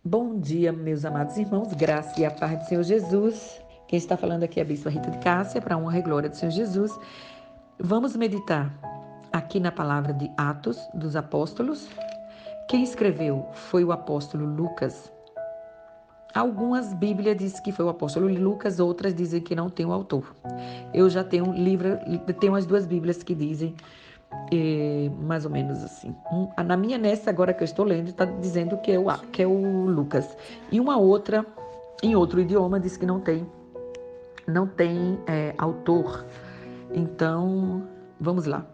Bom dia, meus amados irmãos, graça e a paz do Senhor Jesus. Quem está falando aqui é a Bispa Rita de Cássia, para a honra e glória do Senhor Jesus. Vamos meditar aqui na palavra de Atos dos Apóstolos. Quem escreveu foi o apóstolo Lucas. Algumas Bíblias dizem que foi o apóstolo Lucas, outras dizem que não tem o autor. Eu já tenho tenho as duas Bíblias que dizem mais ou menos assim. Na minha, nessa agora que eu estou lendo, está dizendo que é o Lucas. E uma outra, em outro idioma, diz que não tem autor. Então, vamos lá.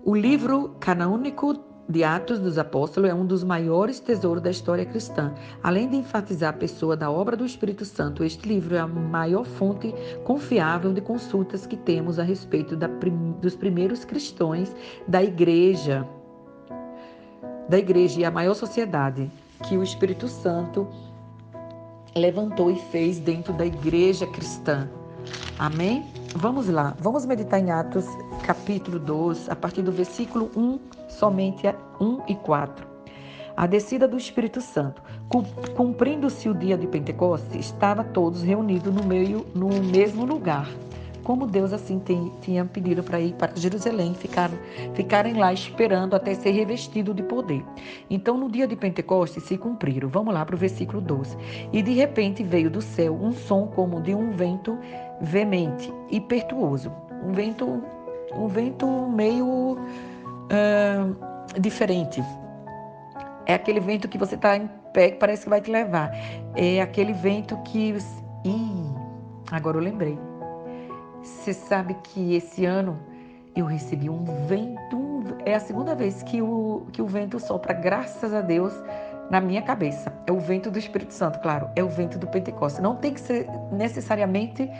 O livro canônico de Atos dos Apóstolos é um dos maiores tesouros da história cristã. Além de enfatizar a pessoa da obra do Espírito Santo, este livro é a maior fonte confiável de consultas que temos a respeito dos primeiros cristãos da igreja e a maior sociedade que o Espírito Santo levantou e fez dentro da igreja cristã. Amém? Vamos lá, vamos meditar em Atos capítulo 2, a partir do versículo 1, somente 1 e 4. A descida do Espírito Santo. Cumprindo-se o dia de Pentecostes, estavam todos reunidos no mesmo lugar. Como Deus assim tinha pedido para ir para Jerusalém, ficarem lá esperando até ser revestido de poder. Então, no dia de Pentecostes se cumpriram. Vamos lá para o versículo 12. E de repente veio do céu um som como de um vento veemente e impetuoso. Um vento meio diferente. É aquele vento que você está em pé que parece que vai te levar. É aquele vento que... agora eu lembrei. Você sabe que esse ano eu recebi um vento, é a segunda vez que o vento sopra, graças a Deus, na minha cabeça. É o vento do Espírito Santo, claro, é o vento do Pentecostes. Não tem que ser necessariamente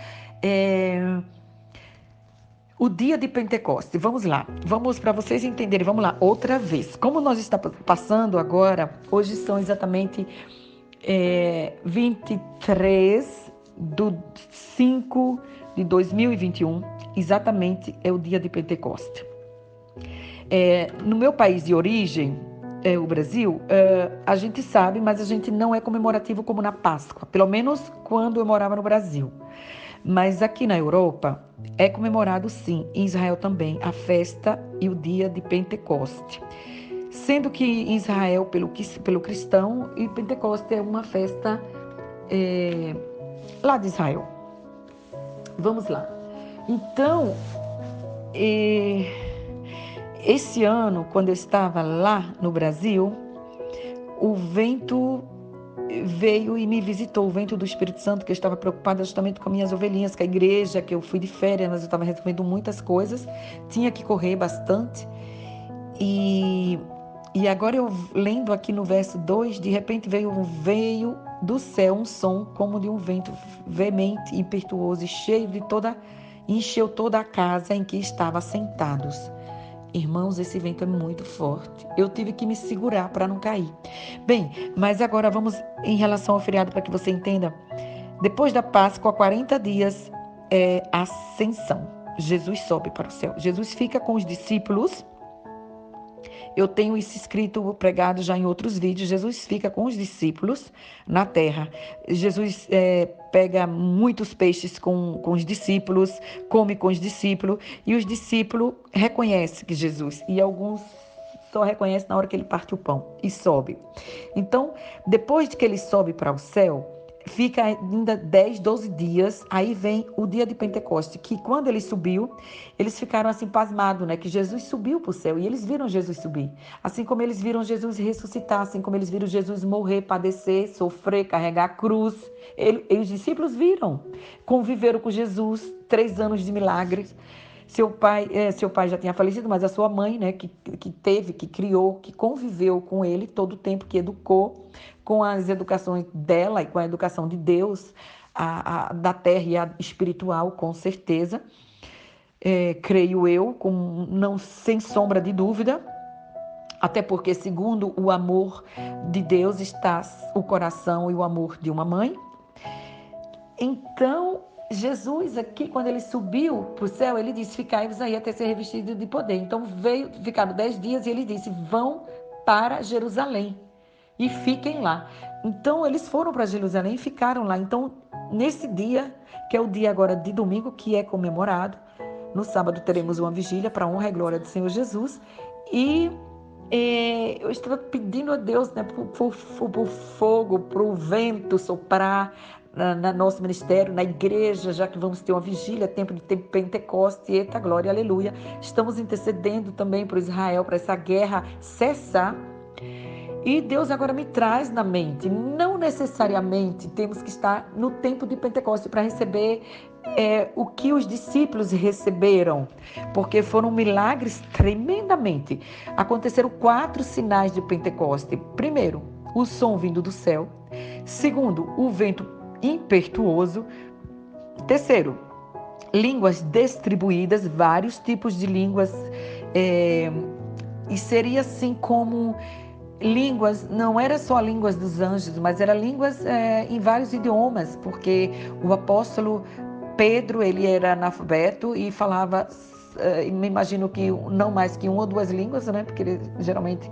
o dia de Pentecostes. Vamos lá, vamos para vocês entenderem, vamos lá, outra vez. Como nós estamos passando agora, hoje são exatamente 23 de 5 de 2021, exatamente é o dia de Pentecostes. No meu país de origem, o Brasil, a gente sabe, mas a gente não é comemorativo como na Páscoa, pelo menos quando eu morava no Brasil. Mas aqui na Europa é comemorado sim, em Israel também, a festa e o dia de Pentecostes. Sendo que em Israel, pelo cristão, e Pentecostes é uma festa lá de Israel. Vamos lá. Então, esse ano, quando eu estava lá no Brasil, o vento veio e me visitou, o vento do Espírito Santo, que eu estava preocupada justamente com minhas ovelhinhas, com a igreja, que eu fui de férias, mas eu estava resolvendo muitas coisas, tinha que correr bastante. E agora eu lendo aqui no verso 2, de repente veio do céu um som como de um vento veemente, impetuoso e encheu toda a casa em que estavam sentados. Irmãos, esse vento é muito forte. Eu tive que me segurar para não cair. Bem, mas agora vamos em relação ao feriado para que você entenda. Depois da Páscoa, 40 dias é a ascensão. Jesus sobe para o céu. Jesus fica com os discípulos. Eu tenho isso escrito, pregado já em outros vídeos. Jesus fica com os discípulos na terra. Jesus pega muitos peixes com os discípulos, come com os discípulos, e os discípulos reconhecem que Jesus, e alguns só reconhecem na hora que ele parte o pão e sobe. Então, depois de que ele sobe para o céu, fica ainda 10, 12 dias, aí vem o dia de Pentecostes, que quando ele subiu, eles ficaram assim pasmados, né? Que Jesus subiu para o céu e eles viram Jesus subir. Assim como eles viram Jesus ressuscitar, assim como eles viram Jesus morrer, padecer, sofrer, carregar a cruz. E os discípulos viram, conviveram com Jesus, 3 anos de milagres. Seu pai já tinha falecido, mas a sua mãe, né, que criou, que conviveu com ele todo o tempo, que educou com as educações dela e com a educação de Deus, da terra e a espiritual, com certeza. Creio eu, sem sombra de dúvida, até porque, segundo o amor de Deus, está o coração e o amor de uma mãe. Então, Jesus aqui, quando ele subiu para o céu, ele disse, ficai-vos aí até ser revestido de poder. Então, ficaram 10 dias e ele disse, vão para Jerusalém. e fiquem lá. Então, eles foram para Jerusalém e ficaram lá. Então, nesse dia, que é o dia agora de domingo, que é comemorado, no sábado teremos uma vigília para a honra e glória do Senhor Jesus. E eu estava pedindo a Deus, né, por fogo, para o vento soprar na nosso ministério, na igreja, já que vamos ter uma vigília, tempo de Pentecoste, eita glória, aleluia. Estamos intercedendo também por Israel, para essa guerra cessar. E Deus agora me traz na mente, não necessariamente temos que estar no tempo de Pentecoste para receber o que os discípulos receberam, porque foram milagres tremendamente. Aconteceram 4 sinais de Pentecoste. Primeiro, o som vindo do céu. Segundo, o vento impetuoso. Terceiro, línguas distribuídas, vários tipos de línguas. E seria assim como línguas, não era só línguas dos anjos, mas era línguas em vários idiomas, porque o apóstolo Pedro, ele era analfabeto e falava, me imagino que não mais que 1 ou 2 línguas, né? Porque geralmente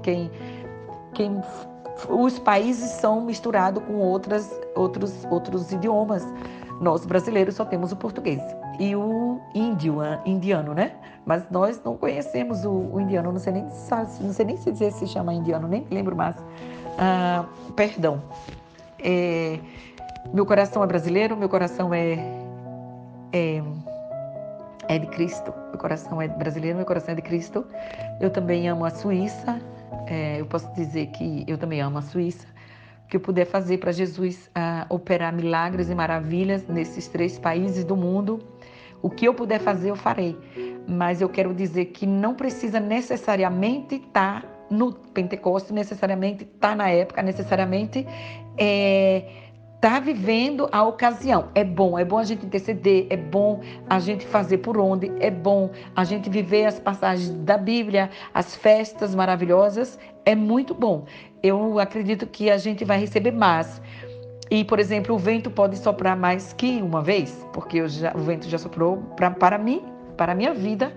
os países são misturados com outros idiomas. Nós brasileiros só temos o português e o indiano, né? Mas nós não conhecemos o indiano, não sei nem se dizer se chama indiano, nem lembro mais. Perdão. Meu coração é brasileiro, meu coração é de Cristo. Meu coração é brasileiro, meu coração é de Cristo. Eu também amo a Suíça. Eu posso dizer que eu também amo a Suíça. O que eu puder fazer para Jesus operar milagres e maravilhas nesses 3 países do mundo, o que eu puder fazer, eu farei. Mas eu quero dizer que não precisa necessariamente estar no Pentecostes, necessariamente estar na época, necessariamente estar vivendo a ocasião. É bom a gente interceder, é bom a gente fazer por onde, é bom a gente viver as passagens da Bíblia, as festas maravilhosas, é muito bom. Eu acredito que a gente vai receber mais. E, por exemplo, o vento pode soprar mais que uma vez, porque o vento já soprou para mim, para a minha vida,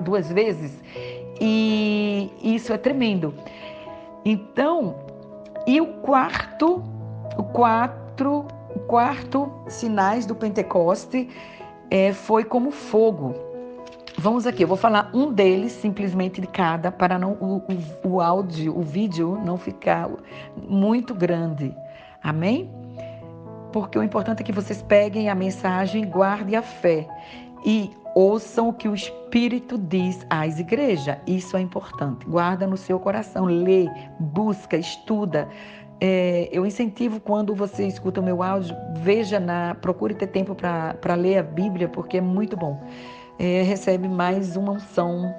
2 vezes. E isso é tremendo. Então, e o quarto sinais do Pentecoste foi como fogo. Vamos aqui, eu vou falar um deles, simplesmente de cada, para não o áudio, o vídeo não ficar muito grande. Amém? Porque o importante é que vocês peguem a mensagem, guardem a fé e ouçam o que o Espírito diz às igrejas. Isso é importante. Guarda no seu coração, lê, busca, estuda. Eu incentivo quando você escuta o meu áudio, procure ter tempo para ler a Bíblia, porque é muito bom. Recebe mais uma unção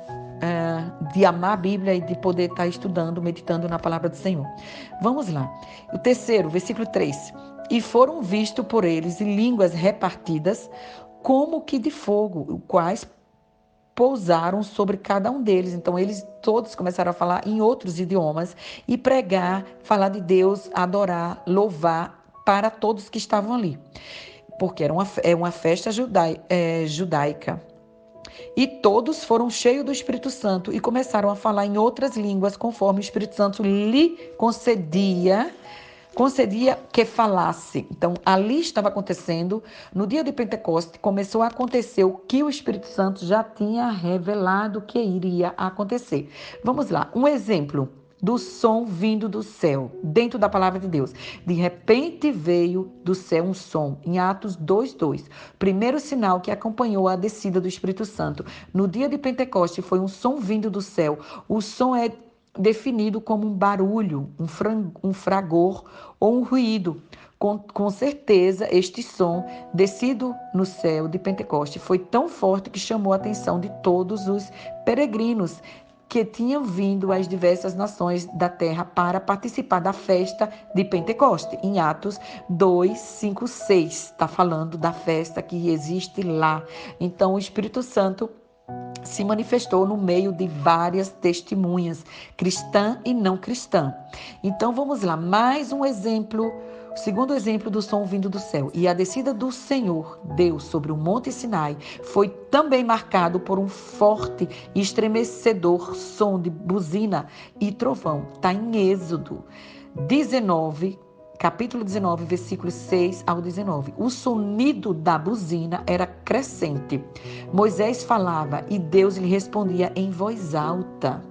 de amar a Bíblia e de poder estar estudando, meditando na palavra do Senhor. Vamos lá. O terceiro, versículo 3. E foram vistos por eles línguas repartidas como que de fogo, quais pousaram sobre cada um deles. Então, eles todos começaram a falar em outros idiomas e pregar, falar de Deus, adorar, louvar para todos que estavam ali. Porque era uma festa judaica. E todos foram cheios do Espírito Santo e começaram a falar em outras línguas, conforme o Espírito Santo lhe concedia que falasse. Então, ali estava acontecendo, no dia de Pentecoste, começou a acontecer o que o Espírito Santo já tinha revelado que iria acontecer. Vamos lá, um exemplo do som vindo do céu, dentro da palavra de Deus. De repente veio do céu um som, em Atos 2:2. Primeiro sinal que acompanhou a descida do Espírito Santo. No dia de Pentecoste foi um som vindo do céu. O som é definido como um barulho, um fragor ou um ruído. Com certeza, este som descido no céu de Pentecoste foi tão forte que chamou a atenção de todos os peregrinos que tinham vindo às diversas nações da terra para participar da festa de Pentecoste. Em Atos 2, 5, 6, está falando da festa que existe lá. Então, o Espírito Santo se manifestou no meio de várias testemunhas, cristã e não cristã. Então vamos lá, mais um exemplo, o segundo exemplo do som vindo do céu. E a descida do Senhor, Deus, sobre o Monte Sinai, foi também marcado por um forte e estremecedor som de buzina e trovão. Está em Êxodo 19, capítulo 19, versículos 6 ao 19. O sonido da buzina era crescente. Moisés falava e Deus lhe respondia em voz alta.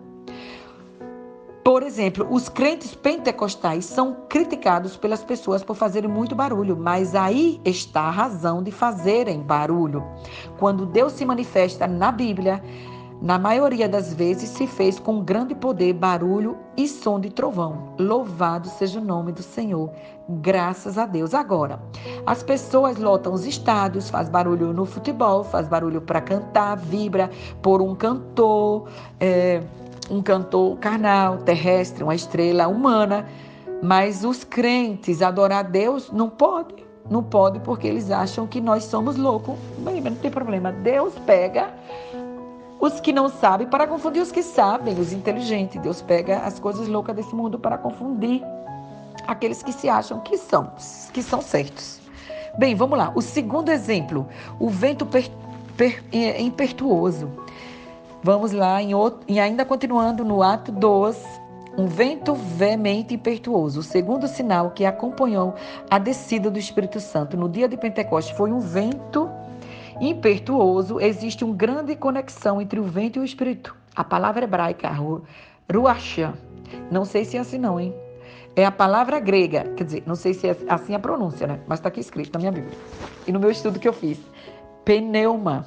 Por exemplo, os crentes pentecostais são criticados pelas pessoas por fazerem muito barulho, mas aí está a razão de fazerem barulho. Quando Deus se manifesta na Bíblia, na maioria das vezes se fez com grande poder, barulho e som de trovão. Louvado seja o nome do Senhor. Graças a Deus. Agora, as pessoas lotam os estádios, faz barulho no futebol, faz barulho para cantar, vibra por um cantor carnal, terrestre, uma estrela humana. Mas os crentes adorar a Deus não pode. Não pode porque eles acham que nós somos loucos. Bem, mas não tem problema. Deus pega os que não sabem para confundir os que sabem, os inteligentes. Deus pega as coisas loucas desse mundo para confundir aqueles que se acham que são certos. Bem, vamos lá. O segundo exemplo, o vento impetuoso. Vamos lá, e ainda continuando no ato 2, um vento veemente e impetuoso. O segundo sinal que acompanhou a descida do Espírito Santo no dia de Pentecostes foi um vento impetuoso. Existe uma grande conexão entre o vento e o Espírito. A palavra hebraica, ruach, não sei se é assim não, hein? É a palavra grega, quer dizer, não sei se é assim a pronúncia, né? Mas está aqui escrito na minha Bíblia. E no meu estudo que eu fiz. Pneuma.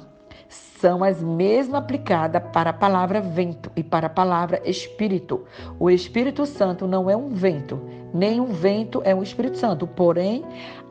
São as mesmas aplicadas para a palavra vento e para a palavra espírito. O Espírito Santo não é um vento, nem um vento é um Espírito Santo. Porém,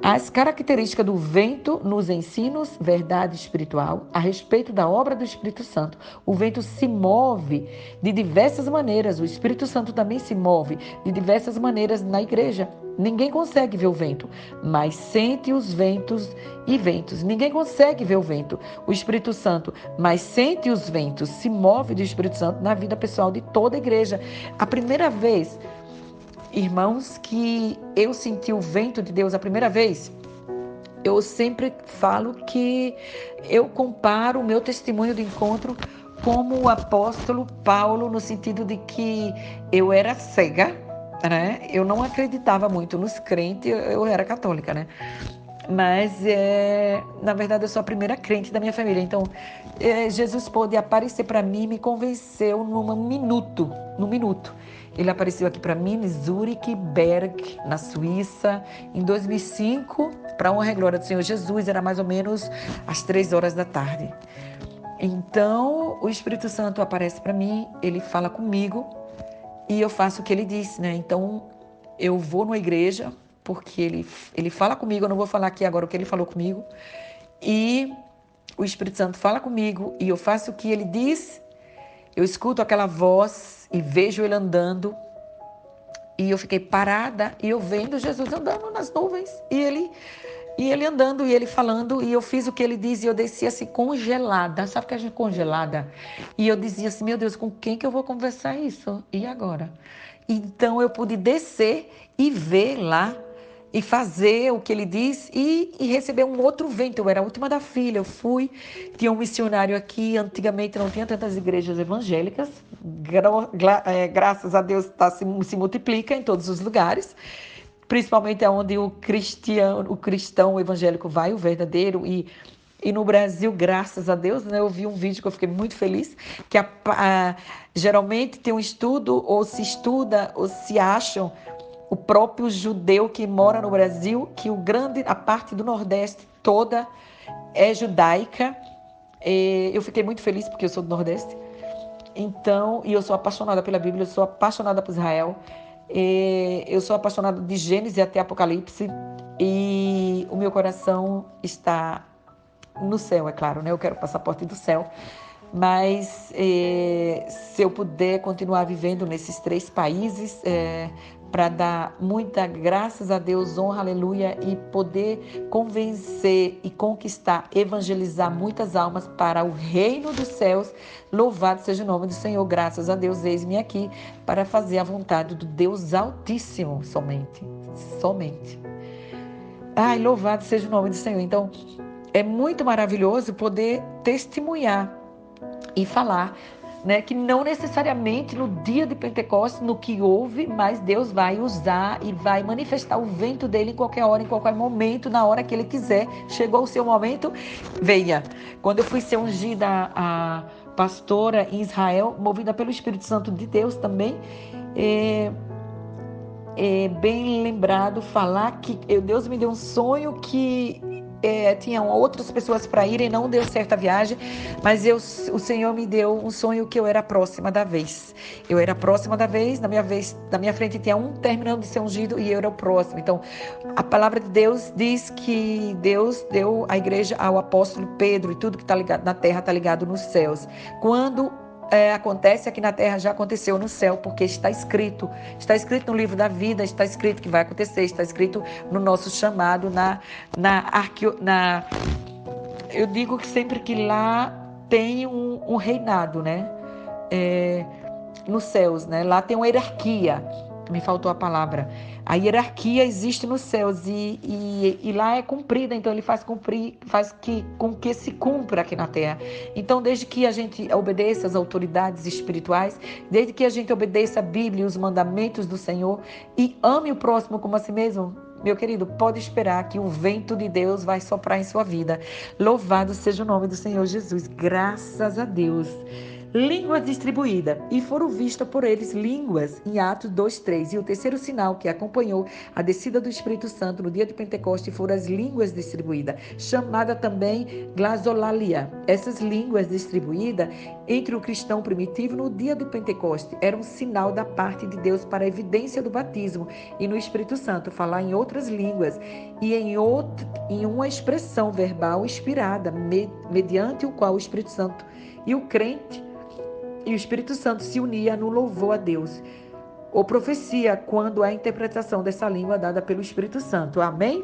as características do vento nos ensinos, verdade espiritual, a respeito da obra do Espírito Santo. O vento se move de diversas maneiras. O Espírito Santo também se move de diversas maneiras na igreja. Ninguém consegue ver o vento, mas sente os ventos e ventos. Ninguém consegue ver o vento, o Espírito Santo, mas sente os ventos. Se move do Espírito Santo na vida pessoal de toda a igreja. A primeira vez, irmãos, que eu senti o vento de Deus, a primeira vez, eu sempre falo que eu comparo o meu testemunho de encontro como o apóstolo Paulo, no sentido de que eu era cega, né? Eu não acreditava muito nos crentes, eu era católica, né? Mas, na verdade, eu sou a primeira crente da minha família. Então, Jesus pôde aparecer para mim e me convenceu num minuto. Ele apareceu aqui para mim em Zurich, Berg, na Suíça, em 2005, para a honra e glória do Senhor Jesus, era mais ou menos às 3 horas da tarde. Então, o Espírito Santo aparece para mim, ele fala comigo, e eu faço o que ele disse, né? Então, eu vou numa igreja, porque ele fala comigo, eu não vou falar aqui agora o que ele falou comigo, e o Espírito Santo fala comigo, e eu faço o que ele diz, eu escuto aquela voz e vejo ele andando, e eu fiquei parada, e eu vendo Jesus andando nas nuvens, e ele andando, e ele falando, e eu fiz o que ele diz, e eu desci assim congelada, sabe que a gente congelada? E eu dizia assim, meu Deus, com quem que eu vou conversar isso? E agora? Então eu pude descer e ver lá, e fazer o que ele diz, e receber um outro vento. Eu era a última da fila, eu fui, tinha um missionário aqui, antigamente não tinha tantas igrejas evangélicas, graças a Deus se multiplica em todos os lugares, principalmente onde o cristão evangélico vai, o verdadeiro, e no Brasil, graças a Deus, né, eu vi um vídeo que eu fiquei muito feliz, que geralmente tem um estudo, ou se estuda, ou se acham, o próprio judeu que mora no Brasil, que a parte do Nordeste toda é judaica. Eu fiquei muito feliz porque eu sou do Nordeste. Então, e eu sou apaixonada pela Bíblia, eu sou apaixonada por Israel. Eu sou apaixonada de Gênesis até Apocalipse, e o meu coração está no céu, é claro, né? Eu quero o passaporte do céu, mas se eu puder continuar vivendo nesses 3 países, para dar muita graças a Deus, honra, aleluia, e poder convencer e conquistar, evangelizar muitas almas para o reino dos céus. Louvado seja o nome do Senhor, graças a Deus, eis-me aqui para fazer a vontade do Deus Altíssimo, somente. Ai, louvado seja o nome do Senhor. Então, é muito maravilhoso poder testemunhar e falar né? Que não necessariamente no dia de Pentecostes, no que houve, mas Deus vai usar e vai manifestar o vento dele em qualquer hora, em qualquer momento, na hora que ele quiser. Chegou o seu momento, venha. Quando eu fui ser ungida a pastora em Israel, movida pelo Espírito Santo de Deus também, é bem lembrado falar que Deus me deu um sonho que tinham outras pessoas para irem, não deu certo a viagem, mas o Senhor me deu um sonho que eu era próxima da vez. Eu era próxima da vez, na minha frente tinha um terminando de ser ungido e eu era o próximo. Então, a palavra de Deus diz que Deus deu a igreja ao apóstolo Pedro e tudo que está ligado na terra está ligado nos céus. Quando acontece aqui na terra, já aconteceu no céu, porque está escrito no livro da vida, está escrito que vai acontecer, está escrito no nosso chamado, eu digo que sempre que lá tem um reinado, né? Nos céus, né? Lá tem uma hierarquia, me faltou a palavra. A hierarquia existe nos céus e lá é cumprida, então ele faz com que se cumpra aqui na terra. Então, desde que a gente obedeça às autoridades espirituais, desde que a gente obedeça a Bíblia e os mandamentos do Senhor e ame o próximo como a si mesmo, meu querido, pode esperar que o vento de Deus vai soprar em sua vida. Louvado seja o nome do Senhor Jesus. Graças a Deus. Línguas distribuídas, e foram vistas por eles línguas em Atos 2:3. E o terceiro sinal que acompanhou a descida do Espírito Santo no dia de Pentecostes foram as línguas distribuídas, chamada também glasolalia. Essas línguas distribuídas entre o cristão primitivo no dia de Pentecostes eram um sinal da parte de Deus para a evidência do batismo e no Espírito Santo, falar em outras línguas e em uma expressão verbal inspirada, mediante o qual o Espírito Santo e o crente e o Espírito Santo se unia no louvor a Deus. Ou profecia, quando é a interpretação dessa língua dada pelo Espírito Santo. Amém?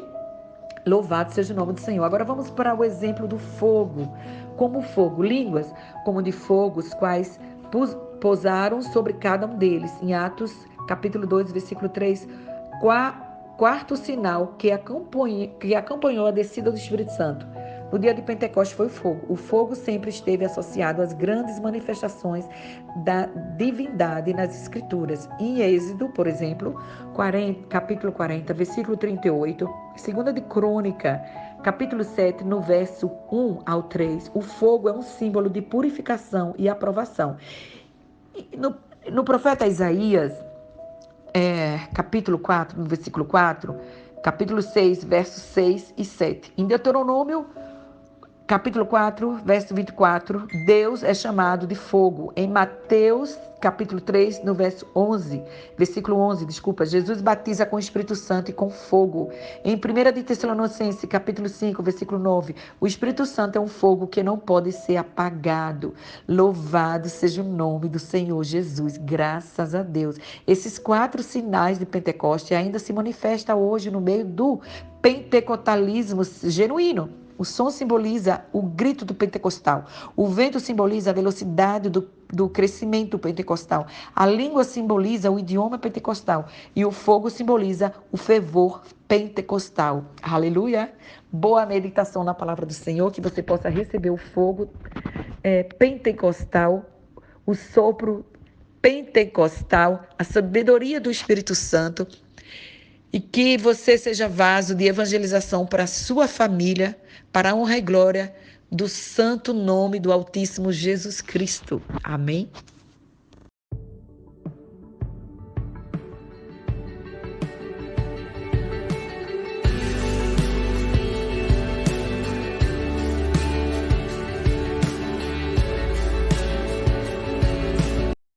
Louvado seja o nome do Senhor. Agora vamos para o exemplo do fogo. Como fogo, línguas como de fogo, os quais pousaram sobre cada um deles. Em Atos, capítulo 2, versículo 3. Quarto sinal que acompanhou a descida do Espírito Santo. No dia de Pentecostes foi o fogo. O fogo sempre esteve associado às grandes manifestações da divindade nas Escrituras. Em Êxodo, por exemplo, capítulo 40, versículo 38, 2 de Crônica, capítulo 7, no verso 1 ao 3, o fogo é um símbolo de purificação e aprovação. No profeta Isaías, capítulo 4, no versículo 4, capítulo 6, versos 6 e 7. Em Deuteronômio, capítulo 4, verso 24, Deus é chamado de fogo. Em Mateus, capítulo 3, no versículo 11, Jesus batiza com o Espírito Santo e com fogo. Em 1 de Tessalonicenses, capítulo 5, versículo 9, o Espírito Santo é um fogo que não pode ser apagado. Louvado seja o nome do Senhor Jesus, graças a Deus. Esses 4 sinais de Pentecostes ainda se manifestam hoje no meio do pentecostalismo genuíno. O som simboliza o grito do pentecostal. O vento simboliza a velocidade do crescimento pentecostal. A língua simboliza o idioma pentecostal. E o fogo simboliza o fervor pentecostal. Aleluia! Boa meditação na palavra do Senhor, que você possa receber o fogo pentecostal, o sopro pentecostal, a sabedoria do Espírito Santo, e que você seja vaso de evangelização para a sua família, para a honra e glória do santo nome do Altíssimo Jesus Cristo. Amém?